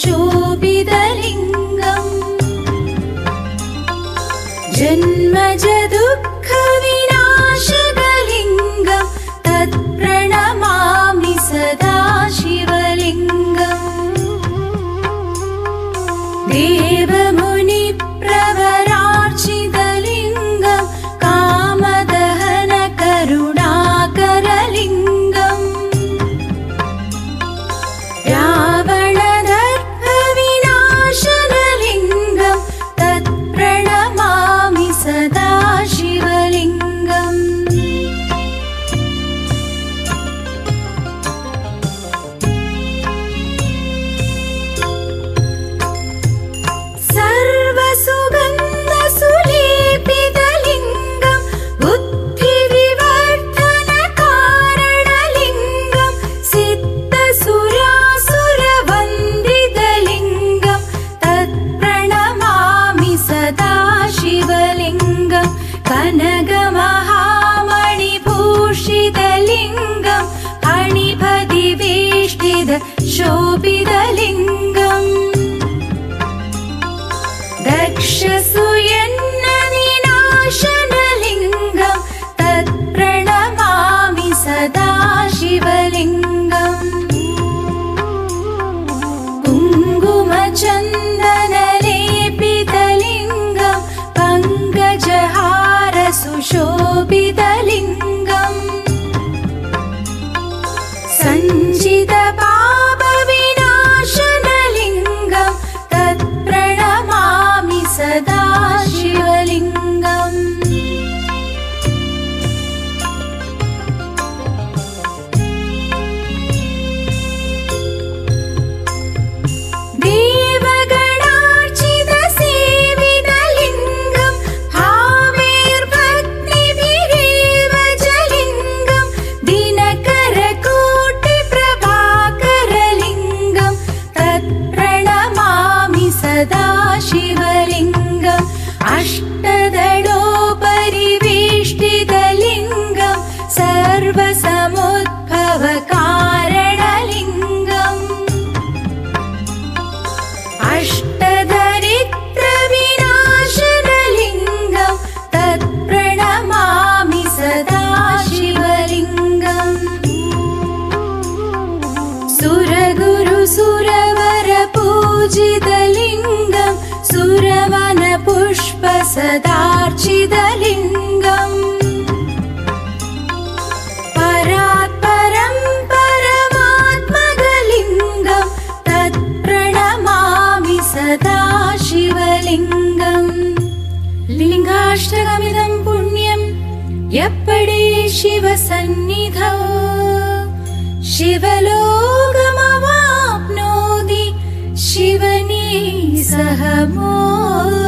शोभितलिङ्गम् जन्मज दुःखविनाशकलिङ्गम् तत्प्रणमामि सदा शिवलिङ्गम् देवमुनिप्रवरार्चितलिङ्गम् कामदहन करुणाकरलिङ्गम् रावणदर्पविनाशनलिङ्गम् तत्प्रणमामि सदा शिवलिङ्गम् सर्वसुगन्धसुलेपितलिङ्गम् बुद्धिविवर्धनकारणलिङ्गम् सिद्धसुरासुरवन्दितलिङ्गम् तत्प्रणमामि सदा शिवलिङ्गम् कनकमहामणिभूषितलिङ्गम् फणिपतिवेष्टित शोभितलिङ्गम् दक्षसूयन्नविनाशनलिङ्गम् तत्प्रणमामि सदा शिवलिङ्गम् कुङ्कुमचन्दनलेपितलिङ्गम् पङ्कजहार सुशोभितलिङ्गम् सञ्चितपापविनाशनलिङ्गम् तत्प्रणमामि सदा शिवलिङ्गम् देवगणार्चितसेवितलिङ्गम् भावैर्भक्तिभिरेव जलिङ्गम् दिनकरकोटिप्रभाकरलिङ्गम् तत्प्रणमामि सदा शिवलिङ्गम् अष्टदलोपरिवेष्टितलिङ्गम् सर्वसमुद्भवकारणलिङ्गम् अष्टदरिद्रविनाशनलिङ्गम् तत्प्रणमामि सदा शिवलिङ्गम् सुरगुरुसुरवरपूजितलिङ्गम् सुरवनपुष्पसदार्चितलिङ्गम् परात्परं परमात्मकलिङ्गम् तत्प्रणमामि सदा शिवलिङ्गम् लिङ्गाष्टकमिदं पुण्यं यप्पडे शिवसन्निधौ शिवलोकमवाप्नोति शिवने सह मोदिते।